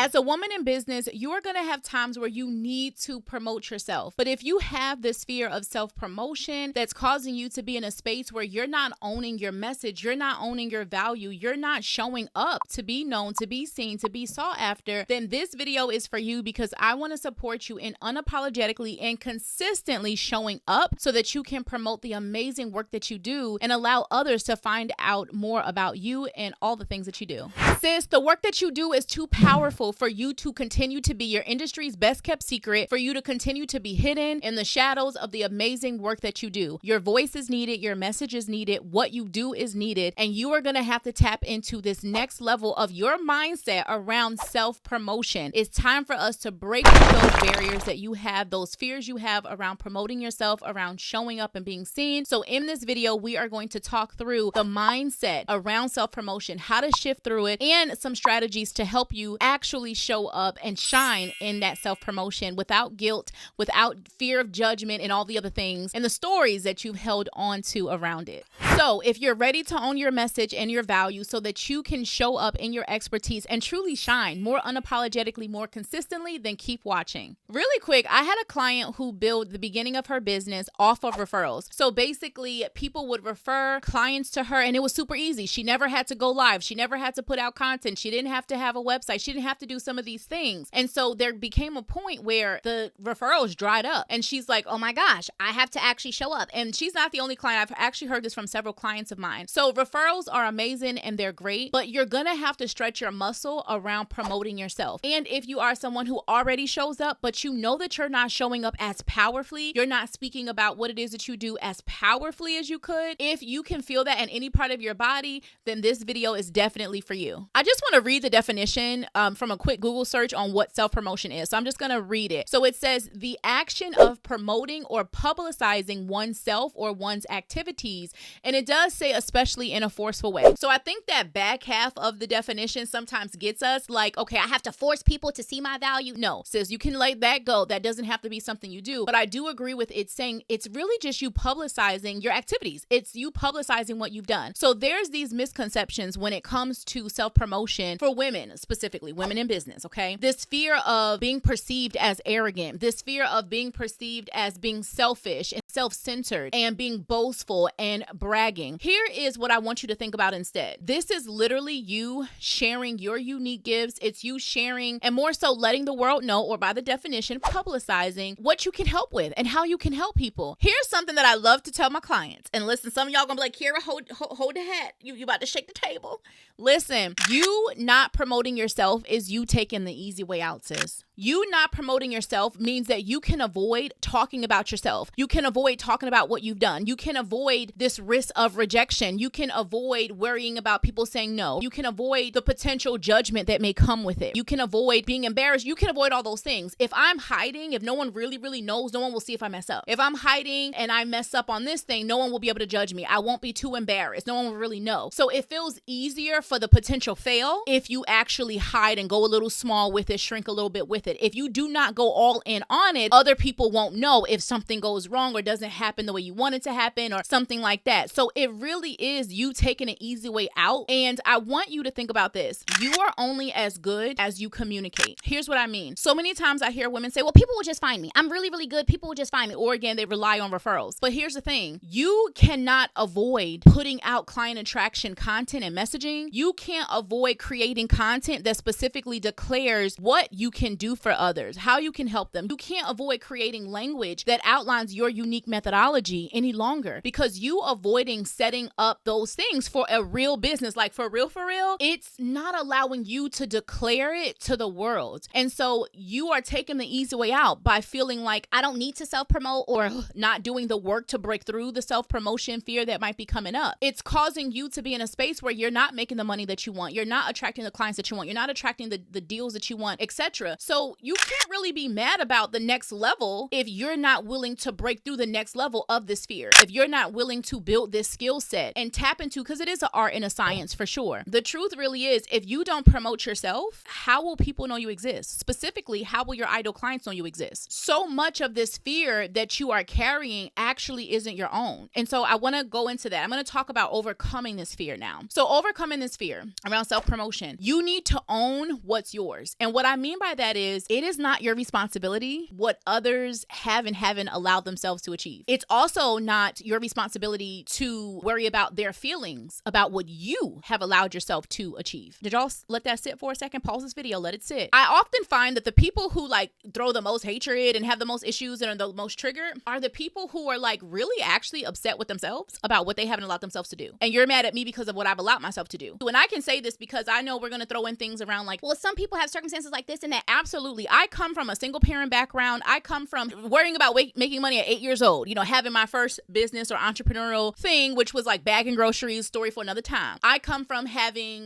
As a woman in business, you are going to have times where you need to promote yourself. But if you have this fear of self-promotion that's causing you to be in a space where you're not owning your message, you're not owning your value, you're not showing up to be known, to be seen, to be sought after, then this video is for you, because I want to support you in unapologetically and consistently showing up so that you can promote the amazing work that you do and allow others to find out more about you and all the things that you do. Sis, the work that you do is too powerful for you to continue to be your industry's best kept secret, for you to continue to be hidden in the shadows of the amazing work that you do. Your voice is needed, your message is needed, what you do is needed, and you are going to have to tap into this next level of your mindset around self-promotion. It's time for us to break through those barriers that you have, those fears you have around promoting yourself, around showing up and being seen. So in this video, we are going to talk through the mindset around self-promotion, how to shift through it, and some strategies to help you actually show up and shine in that self-promotion without guilt, without fear of judgment and all the other things and the stories that you've held on to around it. So if you're ready to own your message and your value so that you can show up in your expertise and truly shine more unapologetically, more consistently, then keep watching. Really quick, I had a client who built the beginning of her business off of referrals. So basically, people would refer clients to her and it was super easy. She never had to go live. She never had to put out content. She didn't have to have a website. She didn't have to do some of these things. And so there became a point where the referrals dried up and she's like, oh my gosh, I have to actually show up. And she's not the only client. I've actually heard this from several clients of mine. So referrals are amazing and they're great, but you're going to have to stretch your muscle around promoting yourself. And if you are someone who already shows up, but you know that you're not showing up as powerfully, you're not speaking about what it is that you do as powerfully as you could, if you can feel that in any part of your body, then this video is definitely for you. I just want to read the definition from a quick Google search on what self-promotion is. So I'm just going to read it. So it says the action of promoting or publicizing oneself or one's activities. And it does say especially in a forceful way. So I think that back half of the definition sometimes gets us like, okay, I have to force people to see my value. No, sis, you can let that go. That doesn't have to be something you do. But I do agree with it saying it's really just you publicizing your activities. It's you publicizing what you've done. So there's these misconceptions when it comes to self-promotion for women, specifically women in business, okay? This fear of being perceived as arrogant, this fear of being perceived as being selfish and self-centered and being boastful and bragging. Here is what I want you to think about instead. This is literally you sharing your unique gifts. It's you sharing and more so letting the world know, or by the definition, publicizing what you can help with and how you can help people. Here's something that I love to tell my clients. And listen, some of y'all gonna be like, Kira, hold the hat. You about to shake the table. Listen, you not promoting yourself is you taking the easy way out, sis. You not promoting yourself means that you can avoid talking about yourself. You can avoid talking about what you've done. You can avoid this risk of rejection. You can avoid worrying about people saying no. You can avoid the potential judgment that may come with it. You can avoid being embarrassed. You can avoid all those things. If I'm hiding, if no one really knows, no one will see if I mess up. If I'm hiding and I mess up on this thing, no one will be able to judge me. I won't be too embarrassed. No one will really know. So it feels easier for the potential fail if you actually hide and go a little small with it, shrink a little bit with it. If you do not go all in on it, other people won't know if something goes wrong or doesn't happen the way you want it to happen or something like that. So it really is you taking an easy way out. And I want you to think about this. You are only as good as you communicate. Here's what I mean. So many times I hear women say, well, people will just find me. I'm really good. People will just find me. Or again, they rely on referrals. But here's the thing. You cannot avoid putting out client attraction content and messaging. You can't avoid creating content that specifically declares what you can do for others, how you can help them. You can't avoid creating language that outlines your unique methodology any longer, because you avoiding setting up those things for a real business, like for real, it's not allowing you to declare it to the world. And so you are taking the easy way out by feeling like I don't need to self-promote or not doing the work to break through the self-promotion fear that might be coming up. It's causing you to be in a space where you're not making the money that you want. You're not attracting the clients that you want. You're not attracting the deals that you want, etc. So you can't really be mad about the next level if you're not willing to break through the next level of this fear, if you're not willing to build this skill set and tap into, because it is an art and a science for sure. The truth really is, if you don't promote yourself, how will people know you exist? Specifically, how will your ideal clients know you exist? So much of this fear that you are carrying actually isn't your own. And so I want to go into that. I'm going to talk about overcoming this fear now. So overcoming this fear around self-promotion, you need to own what's yours. And what I mean by that is, it is not your responsibility what others have and haven't allowed themselves to achieve. It's also not your responsibility to worry about their feelings about what you have allowed yourself to achieve. Did y'all let that sit for a second? Pause this video, let it sit. I often find that the people who like throw the most hatred and have the most issues and are the most triggered are the people who are like really actually upset with themselves about what they haven't allowed themselves to do. And you're mad at me because of what I've allowed myself to do. And I can say this because I know we're going to throw in things around like, well, some people have circumstances like this and that. Absolutely. I come from a single parent background. I come from worrying about making money at 8 years old, having my first business or entrepreneurial thing, which was like bagging groceries, story for another time. I come from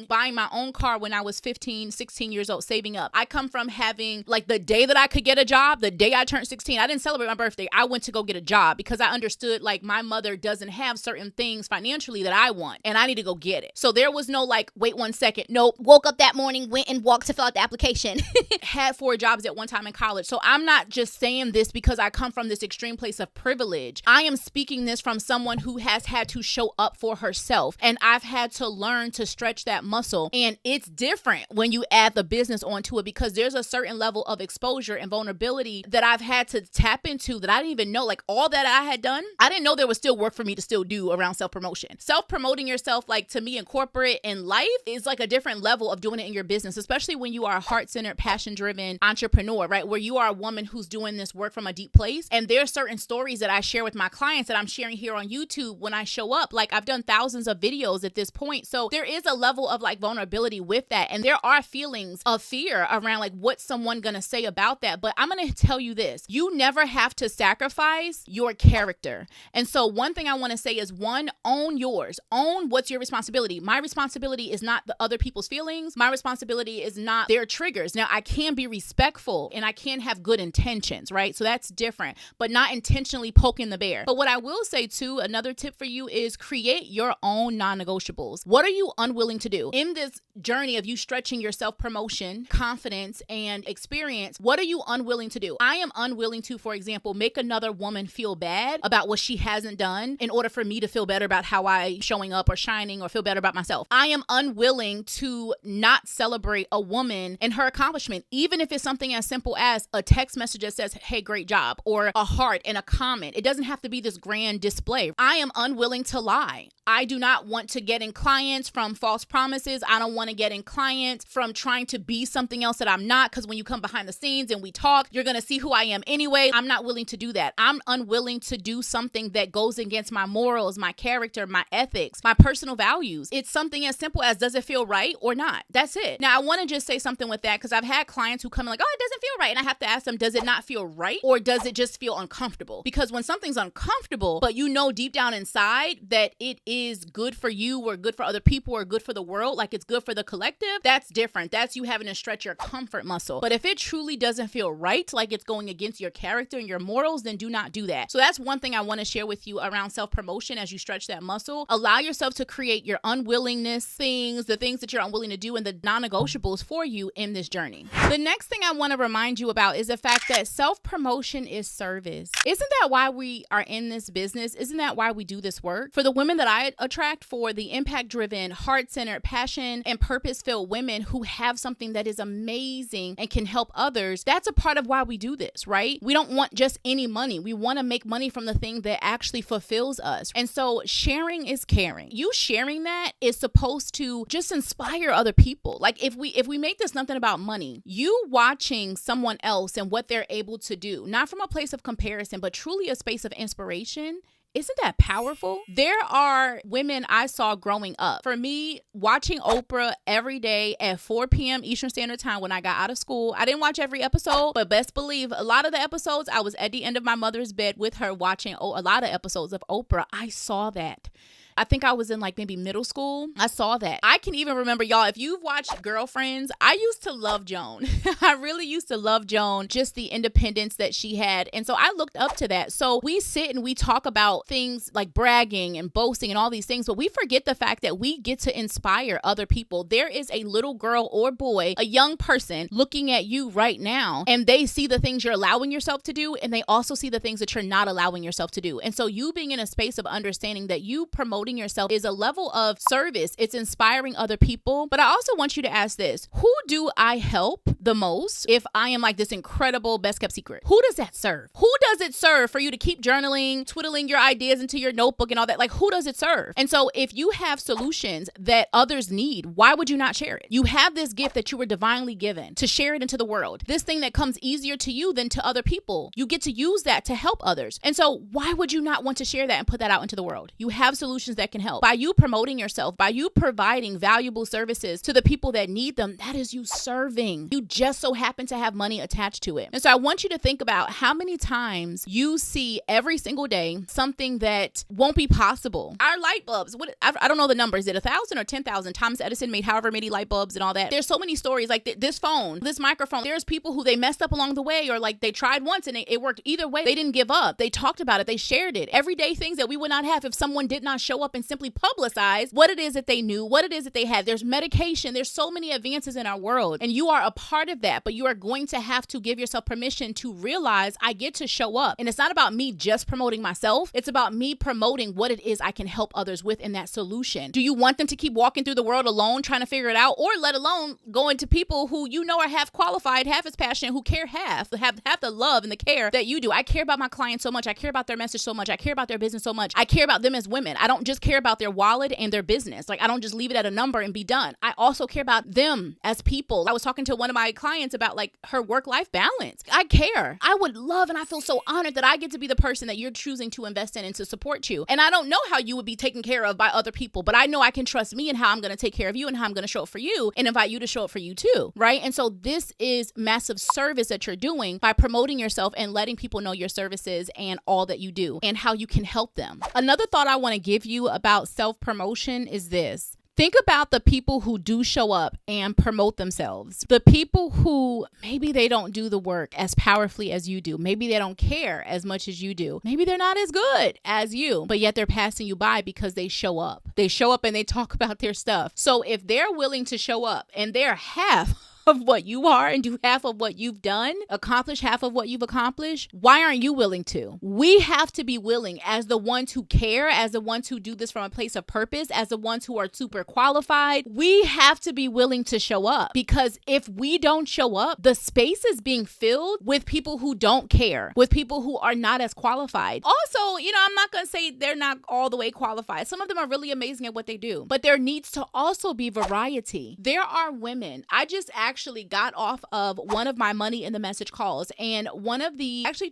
buying my own car when I was 15, 16 years old, saving up. I come from having like the day that I could get a job, the day I turned 16, I didn't celebrate my birthday. I went to go get a job because I understood like my mother doesn't have certain things financially that I want and I need to go get it. So there was no like, wait 1 second. Nope. Woke up that morning, went and walked to fill out the application. Had 4 jobs at one time in college. So I'm not just saying this because I come from this extreme place of privilege. I am speaking this from someone who has had to show up for herself. And I've had to learn to stretch that muscle. And it's different when you add the business onto it because there's a certain level of exposure and vulnerability that I've had to tap into that I didn't even know. Like all that I had done, I didn't know there was still work for me to still do around self-promotion. Self-promoting yourself, like to me in corporate and life, is like a different level of doing it in your business, especially when you are a heart-centered, passion-driven entrepreneur, right? Where you are a woman who's doing this work from a deep place. And there are certain stories that I share with my clients that I'm sharing here on YouTube when I show up. Like I've done thousands of videos at this point. So there is a level of like vulnerability with that. And there are feelings of fear around like what's someone going to say about that. But I'm going to tell you this, you never have to sacrifice your character. And so one thing I want to say is one, own yours, own what's your responsibility. My responsibility is not the other people's feelings. My responsibility is not their triggers. Now I can be respectful and I can have good intentions, right? So that's different, but not intentionally poking the bear. But what I will say too, another tip for you is create your own non-negotiables. What are you unwilling to do in this journey of you stretching your self-promotion, confidence, and experience? What are you unwilling to do? I am unwilling to, for example, make another woman feel bad about what she hasn't done in order for me to feel better about how I showing up or shining or feel better about myself. I am unwilling to not celebrate a woman and her accomplishment, even if it's something as simple as a text message that says, hey, great job, or a heart and a comment. It doesn't have to be this grand display. I am unwilling to lie. I do not want to get in clients from false promises. I don't want to get in clients from trying to be something else that I'm not, because when you come behind the scenes and we talk, you're going to see who I am anyway. I'm not willing to do that. I'm unwilling to do something that goes against my morals, my character, my ethics, my personal values. It's something as simple as, does it feel right or not? That's it. Now, I want to just say something with that because I've had clients who come in like, oh, it doesn't feel right. And I have to ask them, does it not feel right or does it just feel uncomfortable? Because when something's uncomfortable, but you know deep down inside that it is good for you or good for other people or good for the world, like it's good for the collective, that's different. That's you having to stretch your comfort muscle. But if it truly doesn't feel right, like it's going against your character and your morals, then do not do that. So that's one thing I want to share with you around self-promotion as you stretch that muscle. Allow yourself to create your unwillingness things, the things that you're unwilling to do and the non-negotiables for you in this journey. The next thing I want to remind you about is the fact that self-promotion is service. Isn't that why we are in this business? Isn't that why we do this work? For the women that I attract, for the impact-driven, heart-centered, passion, and purpose-filled women who have something that is amazing and can help others, that's a part of why we do this, right? We don't want just any money. We want to make money from the thing that actually fulfills us. And so sharing is caring. You sharing that is supposed to just inspire other people. Like if we make this nothing about money, you watching someone else and what they're able to do, not from a place of comparison, but truly a space of inspiration, isn't that powerful? There are women I saw growing up. For me, watching Oprah every day at 4 p.m. Eastern Standard Time when I got out of school, I didn't watch every episode, but best believe a lot of the episodes, I was at the end of my mother's bed with her watching a lot of episodes of Oprah. I saw that. I think I was in like maybe middle school. I saw that. I can even remember, y'all, if you've watched Girlfriends, I used to love Joan. I really used to love Joan, just the independence that she had. And so I looked up to that. So we sit and we talk about things like bragging and boasting and all these things, but we forget the fact that we get to inspire other people. There is a little girl or boy, a young person looking at you right now, and they see the things you're allowing yourself to do, and they also see the things that you're not allowing yourself to do. And so you being in a space of understanding that you promoting yourself is a level of service. It's inspiring other people. But I also want you to ask this: who do I help the most if I am like this incredible best kept secret? Who does that serve? Who does it serve for you to keep journaling, twiddling your ideas into your notebook and all that? Like, who does it serve? And so if you have solutions that others need, why would you not share it? You have this gift that you were divinely given to share it into the world. This thing that comes easier to you than to other people. You get to use that to help others. And so why would you not want to share that and put that out into the world? You have solutions that can help. By you promoting yourself, by you providing valuable services to the people that need them, that is you serving. You just so happen to have money attached to it. And so I want you to think about how many times you see every single day something that won't be possible. Our light bulbs, I don't know the numbers. Is it 1,000 or 10,000? Thomas Edison made however many light bulbs and all that. There's so many stories like this phone, this microphone. There's people who they messed up along the way, or like they tried once and it worked either way. They didn't give up. They talked about it. They shared it. Everyday things that we would not have if someone did not show up and simply publicize what it is that they knew, what it is that they had. There's medication. There's so many advances in our world, and you are a part of that, but you are going to have to give yourself permission to realize I get to show up. And it's not about me just promoting myself. It's about me promoting what it is I can help others with in that solution. Do you want them to keep walking through the world alone trying to figure it out, or let alone going to people who you know are half qualified, half as passionate, who care have the love and the care that you do? I care about my clients so much. I care about their message so much. I care about their business so much. I care about them as women. I don't just care about their wallet and their business. Like, I don't just leave it at a number and be done. I also care about them as people. I was talking to one of my clients about like her work-life balance. I care. I would love, and I feel so honored that I get to be the person that you're choosing to invest in and to support you. And I don't know how you would be taken care of by other people, but I know I can trust me and how I'm going to take care of you and how I'm going to show up for you and invite you to show up for you too, right? And so this is massive service that you're doing by promoting yourself and letting people know your services and all that you do and how you can help them. Another thought I want to give you about self-promotion is this. Think about the people who do show up and promote themselves. The people who maybe they don't do the work as powerfully as you do. Maybe they don't care as much as you do. Maybe they're not as good as you, but yet they're passing you by because they show up. They show up and they talk about their stuff. So if they're willing to show up and they're half of what you are and do half of what you've done, accomplish half of what you've accomplished, why aren't you willing to? We have to be willing as the ones who care, as the ones who do this from a place of purpose, as the ones who are super qualified. We have to be willing to show up, because if we don't show up, the space is being filled with people who don't care, with people who are not as qualified. Also, I'm not going to say they're not all the way qualified. Some of them are really amazing at what they do, but there needs to also be variety. There are women. I just actually got off of one of my Money in the Message calls, and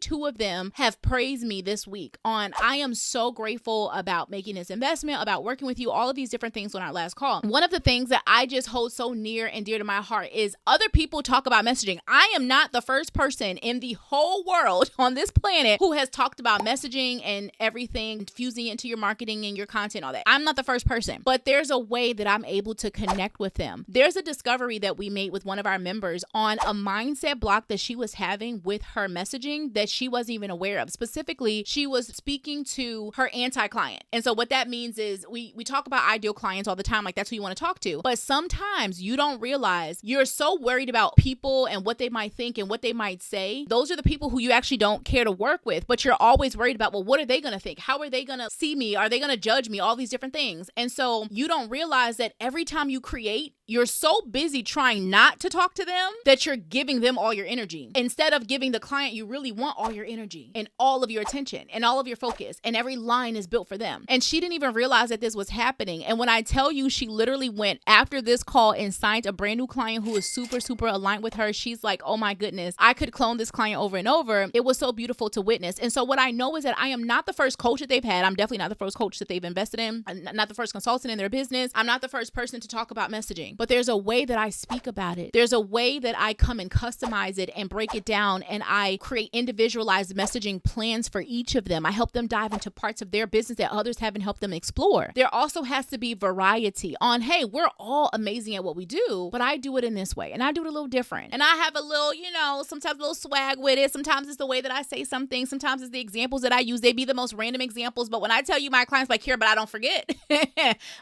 two of them have praised me this week on, I am so grateful about making this investment, about working with you, all of these different things on our last call. One of the things that I just hold so near and dear to my heart is other people talk about messaging. I am not the first person in the whole world on this planet who has talked about messaging and everything, infusing it into your marketing and your content, all that. I'm not the first person, but there's a way that I'm able to connect with them. There's a discovery that we made with one of our members on a mindset block that she was having with her messaging that she wasn't even aware of. Specifically, she was speaking to her anti-client. And so what that means is we talk about ideal clients all the time, like that's who you want to talk to. But sometimes you don't realize you're so worried about people and what they might think and what they might say. Those are the people who you actually don't care to work with, but you're always worried about, well, what are they going to think? How are they going to see me? Are they going to judge me? All these different things. And so you don't realize that every time you create, you're so busy trying not to talk to them that you're giving them all your energy. Instead of giving the client you really want all your energy and all of your attention and all of your focus, and every line is built for them. And she didn't even realize that this was happening. And when I tell you, she literally went after this call and signed a brand new client who is super, super aligned with her. She's like, oh my goodness, I could clone this client over and over. It was so beautiful to witness. And so what I know is that I am not the first coach that they've had. I'm definitely not the first coach that they've invested in. I'm not the first consultant in their business. I'm not the first person to talk about messaging. but there's a way that I speak about it. There's a way that I come and customize it and break it down, and I create individualized messaging plans for each of them. I help them dive into parts of their business that others haven't helped them explore. There also has to be variety on, hey, we're all amazing at what we do, but I do it in this way, and I do it a little different. And I have a little, sometimes a little swag with it. Sometimes it's the way that I say something. Sometimes it's the examples that I use. They be the most random examples, but when I tell you my clients, like, here, but I don't forget.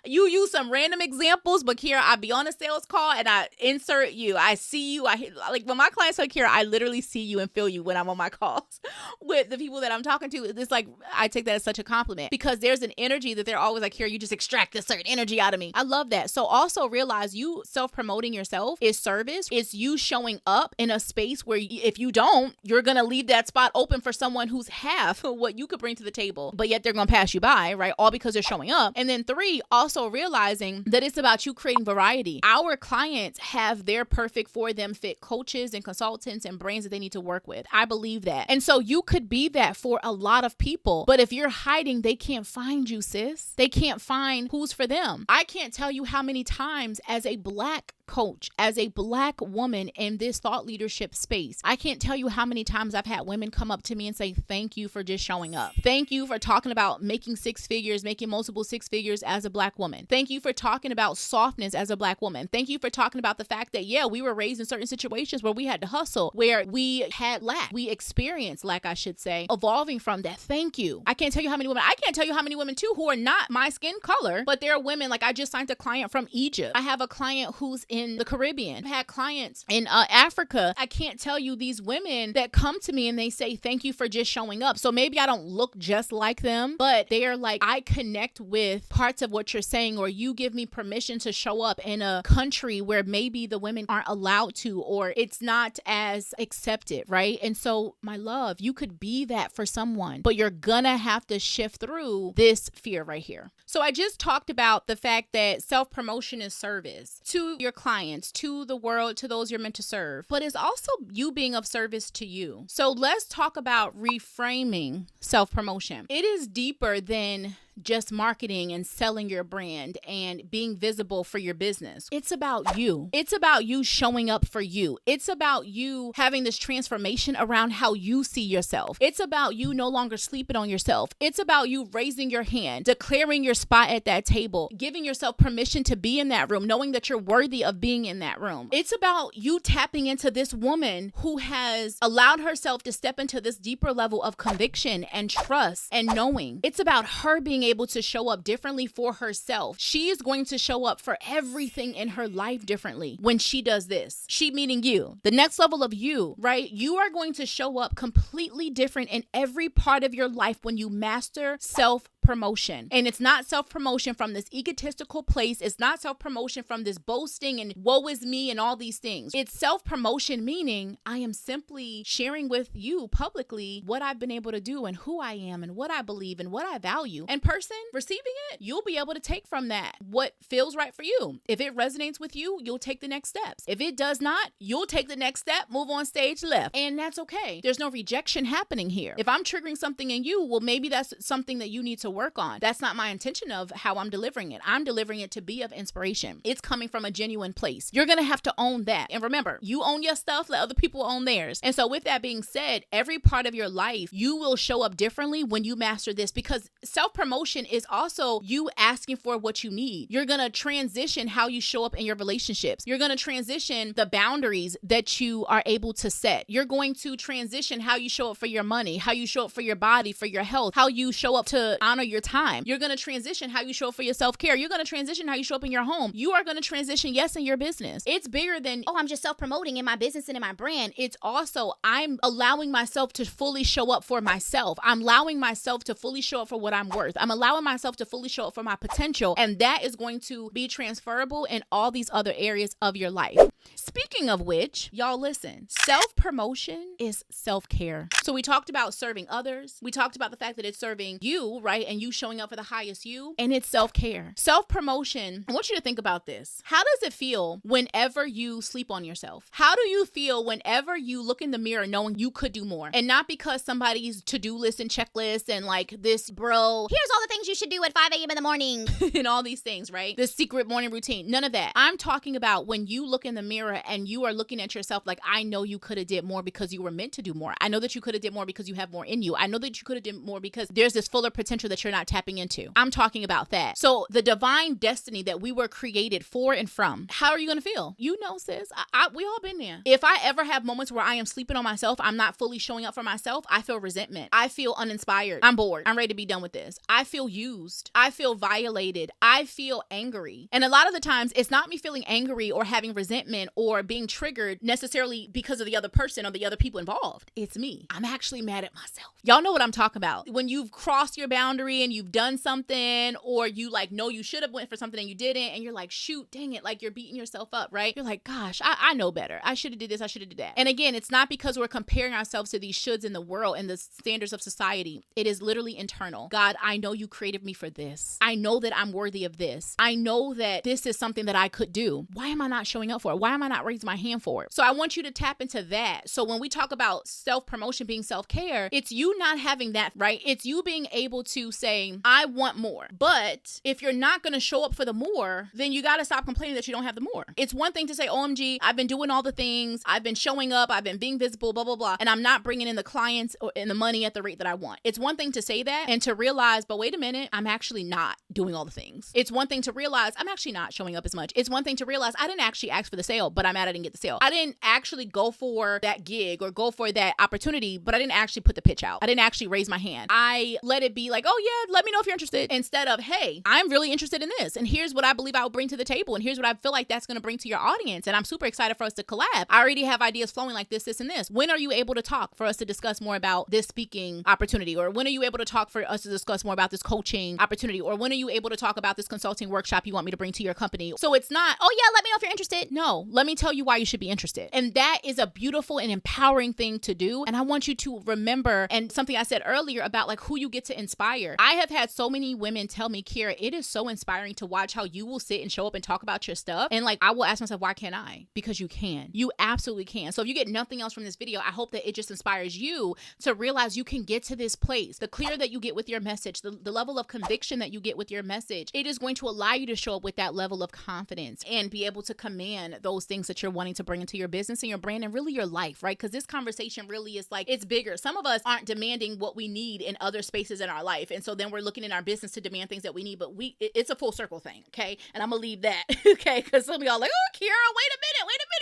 You use some random examples, but here, I be on a sales call and I insert you. I see you. Like when my clients like, here, I literally see you and feel you when I'm on my calls with the people that I'm talking to. It's like, I take that as such a compliment because there's an energy that they're always like, here, you just extract this certain energy out of me. I love that. So also realize you self-promoting yourself is service. It's you showing up in a space where if you don't, you're going to leave that spot open for someone who's half what you could bring to the table, but yet they're going to pass you by, right? All because they're showing up. And then 3, also realizing that it's about you creating variety. Our clients have their perfect for them fit coaches and consultants and brands that they need to work with. I believe that. And so you could be that for a lot of people, but if you're hiding, they can't find you, sis. They can't find who's for them. I can't tell you how many times as a Black coach, as a Black woman in this thought leadership space, I can't tell you how many times I've had women come up to me and say, thank you for just showing up. Thank you for talking about making 6 figures, making multiple 6 figures as a Black woman. Thank you for talking about softness as a Black woman. Thank you for talking about the fact that, yeah, we were raised in certain situations where we had to hustle, where we had lack. We experienced lack, I should say, evolving from that. Thank you. I can't tell you how many women too who are not my skin color, but they're women. Like I just signed a client from Egypt. I have a client who's in the Caribbean. I've had clients in Africa. I can't tell you these women that come to me and they say, thank you for just showing up. So maybe I don't look just like them, but they're like, I connect with parts of what you're saying, or you give me permission to show up in a country where maybe the women aren't allowed to, or it's not as accepted, right? And so my love, you could be that for someone, but you're gonna have to shift through this fear right here. So I just talked about the fact that self-promotion is service to your clients, to the world, to those you're meant to serve, but it's also you being of service to you. So let's talk about reframing self-promotion. It is deeper than just marketing and selling your brand and being visible for your business. It's about you. It's about you showing up for you. It's about you having this transformation around how you see yourself. It's about you no longer sleeping on yourself. It's about you raising your hand, declaring your spot at that table, giving yourself permission to be in that room, knowing that you're worthy of being in that room. It's about you tapping into this woman who has allowed herself to step into this deeper level of conviction and trust and knowing. It's about her being able to show up differently for herself. She is going to show up for everything in her life differently when she does this. She meaning you, the next level of you, right? You are going to show up completely different in every part of your life when you master self-promotion. And it's not self-promotion from this egotistical place. It's not self-promotion from this boasting and woe is me and all these things. It's self-promotion meaning I am simply sharing with you publicly what I've been able to do and who I am and what I believe and what I value. And person receiving it, you'll be able to take from that what feels right for you. If it resonates with you, you'll take the next steps. If it does not, you'll take the next step, move on stage left. And that's okay. There's no rejection happening here. If I'm triggering something in you, well, maybe that's something that you need to work on. That's not my intention of how I'm delivering it. I'm delivering it to be of inspiration. It's coming from a genuine place. You're going to have to own that. And remember, you own your stuff, let other people own theirs. And so with that being said, every part of your life, you will show up differently when you master this, because self-promotion is also you asking for what you need. You're going to transition how you show up in your relationships. You're going to transition the boundaries that you are able to set. You're going to transition how you show up for your money, how you show up for your body, for your health, how you show up to honor your time. You're going to transition how you show up for your self-care. You're going to transition how you show up in your home. You are going to transition, yes, in your business. It's bigger than, oh, I'm just self-promoting in my business and in my brand. It's also, I'm allowing myself to fully show up for myself. I'm allowing myself to fully show up for what I'm worth. I'm allowing myself to fully show up for my potential. And that is going to be transferable in all these other areas of your life. Speaking of which, y'all listen, self-promotion is self-care. So we talked about serving others. We talked about the fact that it's serving you, right? and you showing up for the highest you. And it's self-care. Self-promotion. I want you to think about this. How does it feel whenever you sleep on yourself? How do you feel whenever you look in the mirror knowing you could do more? And not because somebody's to-do list and checklist and like this, bro, here's all the things you should do at 5 a.m. in the morning. and all these things, right? The secret morning routine. None of that. I'm talking about when you look in the mirror and you are looking at yourself like, I know you could have did more because you were meant to do more. I know that you could have did more because you have more in you. I know that you could have did more because there's this fuller potential that you're not tapping into. I'm talking about that. So the divine destiny that we were created for and from, how are you going to feel? You know, sis, we all been there. If I ever have moments where I am sleeping on myself, I'm not fully showing up for myself, I feel resentment. I feel uninspired. I'm bored. I'm ready to be done with this. I feel used. I feel violated. I feel angry. And a lot of the times it's not me feeling angry or having resentment or being triggered necessarily because of the other person or the other people involved. It's me. I'm actually mad at myself. Y'all know what I'm talking about. When you've crossed your boundary and you've done something, or you like know you should have went for something and you didn't, and you're like, shoot, dang it, like you're beating yourself up, right? You're like, gosh, I know better. I should have did this. I should have did that. And again, it's not because we're comparing ourselves to these shoulds in the world and the standards of society. It is literally internal. God, I know you created me for this. I know that I'm worthy of this. I know that this is something that I could do. Why am I not showing up for it? Why am I not raising my hand for it? So I want you to tap into that. So when we talk about self-promotion being self-care, it's you not having that, right? It's you being able to say, I want more. But if you're not going to show up for the more, then you got to stop complaining that you don't have the more. It's one thing to say, OMG, I've been doing all the things. I've been showing up. I've been being visible, blah, blah, blah. And I'm not bringing in the clients or in the money at the rate that I want. It's one thing to say that and to realize, but wait a minute, I'm actually not doing all the things. It's one thing to realize I'm actually not showing up as much. It's one thing to realize I didn't actually ask for the sale, but I'm mad I didn't get the sale. I didn't actually go for that gig or go for that opportunity, but I didn't actually put the pitch out. I didn't actually raise my hand. I let it be like, oh yeah, let me know if you're interested, instead of, hey, I'm really interested in this. And here's what I believe I will bring to the table. And here's what I feel like that's going to bring to your audience. And I'm super excited for us to collab. I already have ideas flowing like this, and this. When are you able to talk for us to discuss more about this speaking opportunity? Or when are you able to talk for us to discuss more about this coaching opportunity? Or when are you able to talk about this consulting workshop you want me to bring to your company? So it's not, oh yeah, let me know if you're interested. No, let me tell you why you should be interested. And that is a beautiful and empowering thing to do. And I want you to remember, and something I said earlier about like who you get to inspire. I have had so many women tell me, Kira, it is so inspiring to watch how you will sit and show up and talk about your stuff. And like, I will ask myself, why can't I? Because you can. You absolutely can. So if you get nothing else from this video, I hope that it just inspires you to realize you can get to this place. The clearer that you get with your message, the level of conviction that you get with your message, it is going to allow you to show up with that level of confidence and be able to command those things that you're wanting to bring into your business and your brand and really your life, right? Because this conversation really is like, it's bigger. Some of us aren't demanding what we need in other spaces in our life. And so then we're looking in our business to demand things that we need, but it's a full circle thing, okay? And I'm gonna leave that, okay? Because some of y'all like, oh, Kira, wait a minute,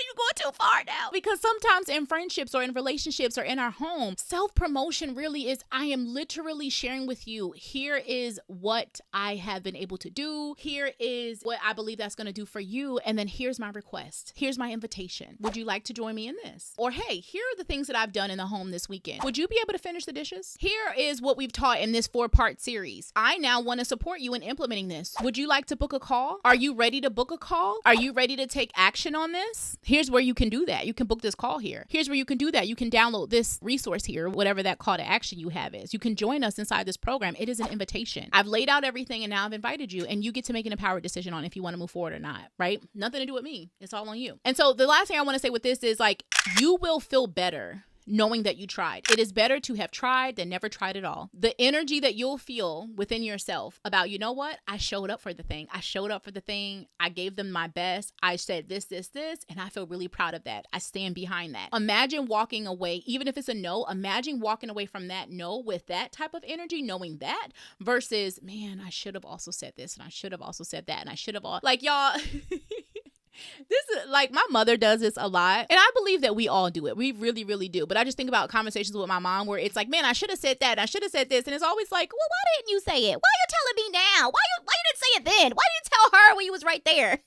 you're going too far now. Because sometimes in friendships or in relationships or in our home, self-promotion really is, I am literally sharing with you, here is what I have been able to do. Here is what I believe that's going to do for you. And then here's my request. Here's my invitation. Would you like to join me in this? Or hey, here are the things that I've done in the home this weekend. Would you be able to finish the dishes? Here is what we've taught in this 4-part series. I now want to support you in implementing this. Would you like to book a call? Are you ready to book a call? Are you ready to take action on this? Here's where you can do that. You can book this call here. Here's where you can do that. You can download this resource here, whatever that call to action you have is. You can join us inside this program. It is an invitation. I've laid out everything and now I've invited you, and you get to make an empowered decision on if you want to move forward or not, right? Nothing to do with me. It's all on you. And so the last thing I want to say with this is like, you will feel better knowing that you tried. It is better to have tried than never tried at all. The energy that you'll feel within yourself about, you know what? I showed up for the thing. I showed up for the thing. I gave them my best. I said this, and I feel really proud of that. I stand behind that. Imagine walking away, even if it's a no, imagine walking away from that no with that type of energy, knowing that versus, man, I should have also said this and I should have also said that and I should have all, like y'all, this is like, my mother does this a lot. And I believe that we all do it. We really, really do. But I just think about conversations with my mom where it's like, man, I should have said that. I should have said this. And it's always like, well, why didn't you say it? Why are you telling me now? Why you didn't didn't say it then? Why didn't you tell her when you was right there?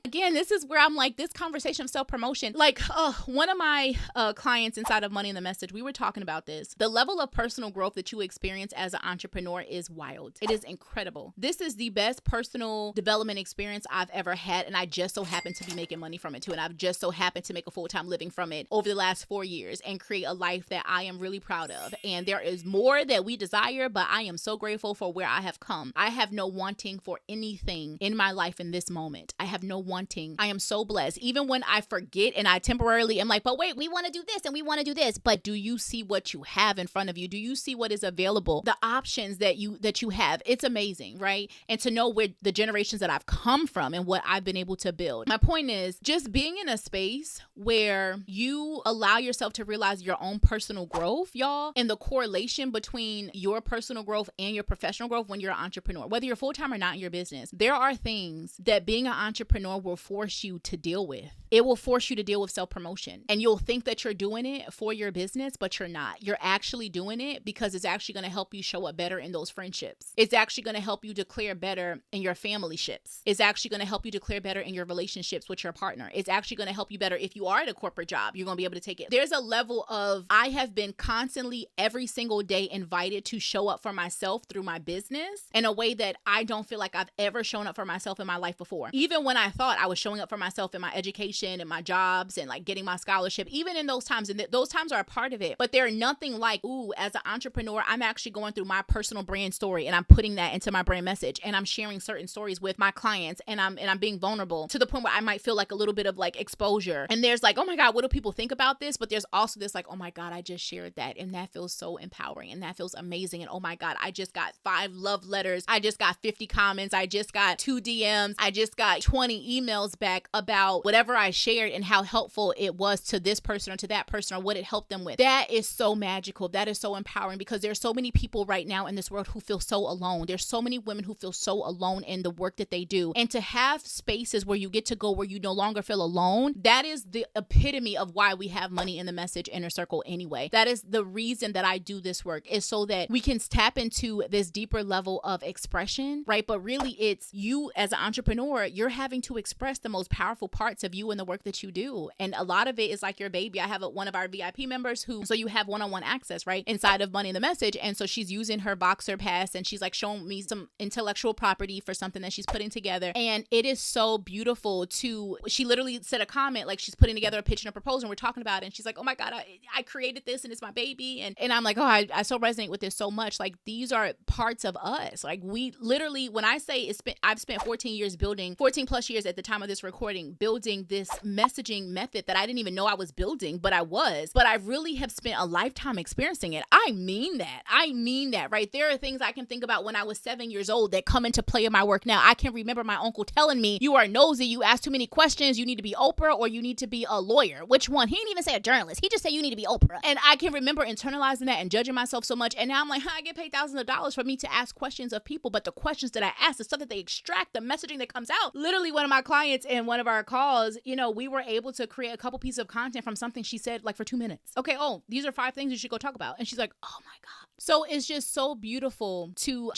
Again, this is where I'm like, this conversation of self-promotion. Like, one of my clients inside of Money in the Message, we were talking about this. The level of personal growth that you experience as an entrepreneur is wild. It is incredible. This is the best personal development experience I've ever had, and I just so happen to be making money from it too. And I've just so happened to make a full-time living from it over the last 4 years and create a life that I am really proud of. And there is more that we desire, but I am so grateful for where I have come. I have no wanting for anything in my life in this moment. I have no wanting. I am so blessed. Even when I forget and I temporarily am like, but wait, we want to do this and we want to do this. But do you see what you have in front of you? Do you see what is available? The options that you have. It's amazing, right? And to know where the generations that I've come from and what I've been able to build. My point is just being in a space where you allow yourself to realize your own personal growth, y'all, and the correlation between your personal growth and your professional growth when you're an entrepreneur, whether you're full-time or not in your business. There are things that being an entrepreneur will force you to deal with. It will force you to deal with self-promotion, and you'll think that you're doing it for your business, but you're not. You're actually doing it because it's actually going to help you show up better in those friendships. It's actually going to help you declare better in your family ships. It's actually going to help you declare better in your relationships with your partner. It's actually going to help you better if you are at a corporate job. You're going to be able to take it. There's a level of, I have been constantly every single day invited to show up for myself through my business in a way that I don't feel like I've ever shown up for myself in my life before. Even when I thought I was showing up for myself in my education and my jobs and like getting my scholarship, even in those times, and those times are a part of it, but they're nothing like, ooh, as an entrepreneur, I'm actually going through my personal brand story and I'm putting that into my brand message and I'm sharing certain stories with my clients and I'm being vulnerable to the point where I might feel like a little bit of like exposure. And there's like, oh my God, what do people think about this? But there's also this like, oh my God, I just shared that and that feels so empowering and that feels amazing. And oh my God, I just got 5 love letters. I just got 50 comments. I just got 2 DMs. I just got 20 emails back about whatever I shared and how helpful it was to this person or to that person or what it helped them with. That is so magical. That is so empowering because there's so many people right now in this world who feel so alone. There's so many women who feel so alone in the work that they do. And to have spaces where you get to go where you no longer feel alone, that is the epitome of why we have Money in the Message Inner Circle anyway. That is the reason that I do this work, is so that we can tap into this deeper level of expression, right? But really it's you as an entrepreneur, you're having to express the most powerful parts of you in the work that you do. And a lot of it is like your baby. I have one of our VIP members so you have one-on-one access, right? Inside of Money in the Message. And so she's using her Boxer pass and she's like showing me some intellectual property for something that she's putting together. And it is so beautiful she literally said a comment, like she's putting together a pitch and a proposal and we're talking about it. And she's like, oh my God, I created this and it's my baby. And I'm like, oh, I so resonate with this so much. Like these are parts of us. Like we literally, when I say I've spent 14 plus years at the time of this recording, building this messaging method that I didn't even know I was building, but I really have spent a lifetime experiencing it. I mean that, right? There are things I can think about when I was 7 years old that come into play in my work now. I can remember my uncle telling me, you are nosy, you ask too many questions, you need to be Oprah or you need to be a lawyer. Which one? He didn't even say a journalist. He just said you need to be Oprah. And I can remember internalizing that and judging myself so much. And now I'm like, I get paid thousands of dollars for me to ask questions of people, but the questions that I ask, the stuff that they extract, the messaging that comes out. Literally one of my clients in one of our calls, we were able to create a couple pieces of content from something she said like for 2 minutes. Okay, these are 5 things you should go talk about. And she's like, oh my God. So it's just so beautiful to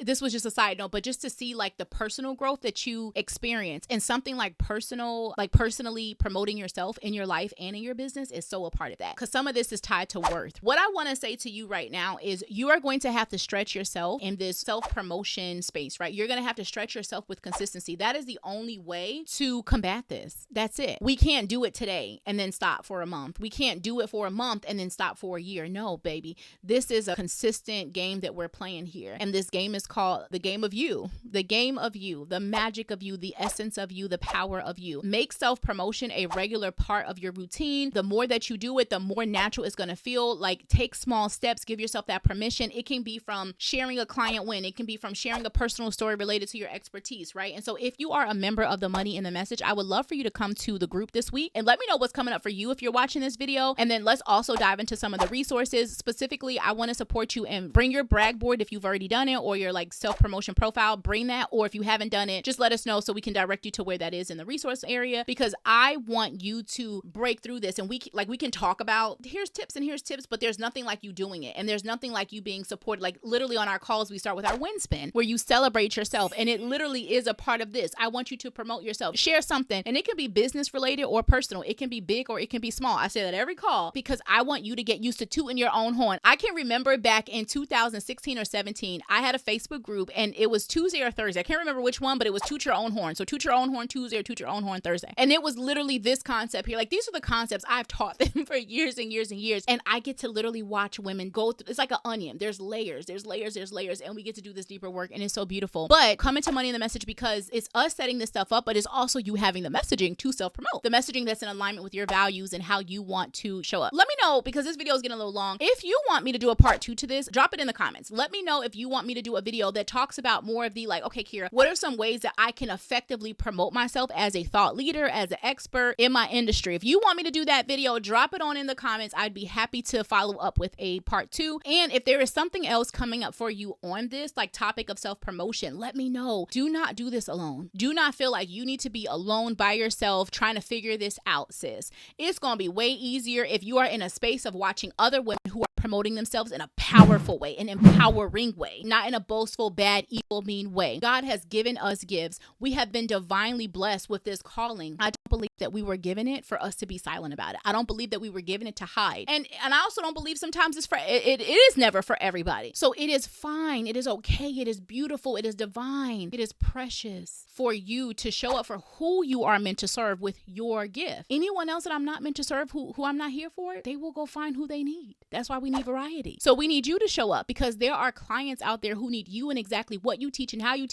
this was just a side note, but just to see like the personal growth that you experience and something like personally promoting yourself in your life and in your business is so a part of that. Because some of this is tied to worth. What I want to say to you right now is you are going to have to stretch yourself in this self-promotion space, right? You're going to have to stretch yourself with consistency. That is the only way to combat this. That's it. We can't do it today and then stop for a month. We can't do it for a month and then stop for a year. No, baby. This is a consistent game that we're playing here. And this game is called the game of you. The game of you, the magic of you, the essence of you, the power of you. Make self-promotion a regular part of your routine. The more that you do it, the more natural it's going to feel. Like take small steps, give yourself that permission. It can be from sharing a client win. It can be from sharing a personal story related to your expertise, right? And so if you are a member of the Money in the Message, I would love for you to come to the group this week. And let me know what's coming up for you if you're watching this video. And then let's also dive into some of the resources. Specifically, I want to support you and bring your brag board if you've already done it, or your like self-promotion profile, bring that. Or if you haven't done it, just let us know so we can direct you to where that is in the resource area, because I want you to break through this. And we can talk about here's tips and here's tips, but there's nothing like you doing it. And there's nothing like you being supported. Like literally on our calls, we start with our win spin where you celebrate yourself. And it literally is a part of this. I want you to promote yourself, share something, and it can be business related or personal. It can be big or it can be small. I say that every call because I want you to get used to tooting your own horn. I can remember back in 2016 or 17, I had a Facebook group and it was Tuesday or Thursday. I can't remember which one, but it was toot your own horn. So toot your own horn Tuesday or toot your own horn Thursday. And it was literally this concept here. Like these are the concepts I've taught them for years and years and years. And I get to literally watch women go through. It's like an onion. There's layers, and we get to do this deeper work, and it's so beautiful. But come into Money in the Message because it's us setting this stuff up, but it's also you having the messaging to self-promote. The messaging that's in alignment with your values and how you want to show up. Let me know, because this video is getting a little long. If you want me to do a part 2 to this, drop it in the comments. Let me know if you want me to do a video that talks about more of the like, okay, Kira, what are some ways that I can effectively promote myself as a thought leader, as an expert in my industry? If you want me to do that video, drop it on in the comments. I'd be happy to follow up with a part 2. And if there is something else coming up for you on this like topic of self-promotion, let me know. Do not do this alone. Do not feel like you need to be alone by yourself trying to figure this out, sis. It's going to be way easier if you are in a space of watching other women who are promoting themselves in a powerful way, an empowering way, not in a boastful, bad, evil, mean way. God has given us gifts. We have been divinely blessed with this calling. I don't believe that we were given it for us to be silent about it. I don't believe that we were given it to hide. And I also don't believe sometimes it is never for everybody. So it is fine. It is okay. It is beautiful. It is divine. It is precious for you to show up for who you are meant to serve with your gift. Anyone else that I'm not meant to serve, who I'm not here for, they will go find who they need. That's why we need variety. So we need you to show up because there are clients out there who need you and exactly what you teach and how you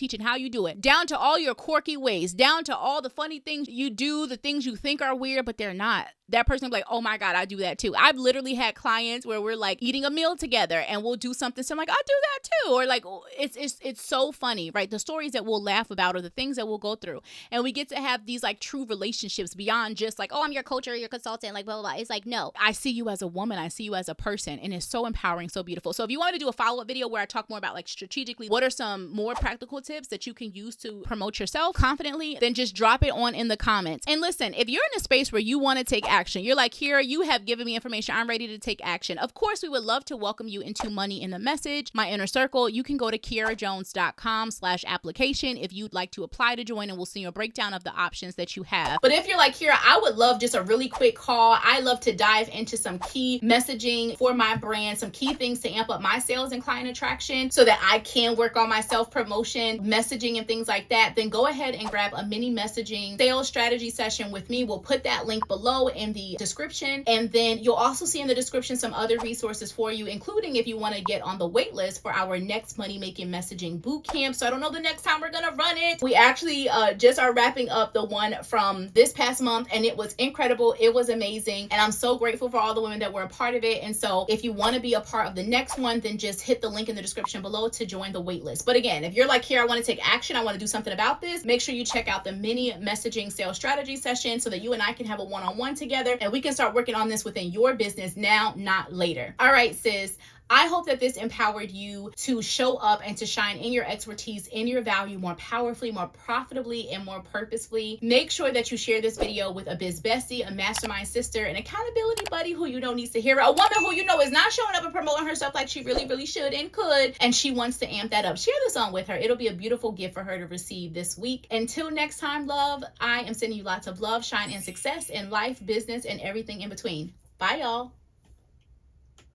do it, down to all your quirky ways, down to all the funny things you do, the things you think are weird, but they're not. That person will be like, oh my God, I do that too. I've literally had clients where we're like eating a meal together and we'll do something. So I'm like, I do that too. Or like, it's so funny, right? The stories that we'll laugh about or the things that we'll go through. And we get to have these like true relationships beyond just like, oh, I'm your coach or your consultant, like blah, blah, blah. It's like, no, I see you as a woman. I see you as a person. And it's so empowering, so beautiful. So if you want to do a follow-up video where I talk more about like strategically, what are some more practical tips that you can use to promote yourself confidently, then just drop it on in the comments. And listen, if you're in a space where you want to take action, you're like, Kira, you have given me information. I'm ready to take action. Of course, we would love to welcome you into Money in the Message, my inner circle. You can go to KiraJones.com/application if you'd like to apply to join, and we'll send you a breakdown of the options that you have. But if you're like, Kira, I would love just a really quick call. I love to dive into some key messaging for my brand, some key things to amp up my sales and client attraction so that I can work on my self-promotion, messaging, and things like that, then go ahead and grab a mini messaging sales strategy session with me. We'll put that link below in the description. And then you'll also see in the description some other resources for you, including if you want to get on the wait list for our next money making messaging boot camp. So I don't know the next time we're going to run it. We actually just are wrapping up the one from this past month, and it was incredible. It was amazing. And I'm so grateful for all the women that were a part of it. And so if you want to be a part of the next one, then just hit the link in the description below to join the wait list. But again, if you're like, here, I want to take action, I want to do something about this, make sure you check out the mini messaging sales strategy session so that you and I can have a one-on-one together and we can start working on this within your business now, not later. All right, sis. I hope that this empowered you to show up and to shine in your expertise, in your value more powerfully, more profitably, and more purposefully. Make sure that you share this video with a biz bestie, a mastermind sister, an accountability buddy who you know needs to hear it, a woman who you know is not showing up and promoting herself like she really, really should and could, and she wants to amp that up. Share this on with her. It'll be a beautiful gift for her to receive this week. Until next time, love, I am sending you lots of love, shine, and success in life, business, and everything in between. Bye, y'all.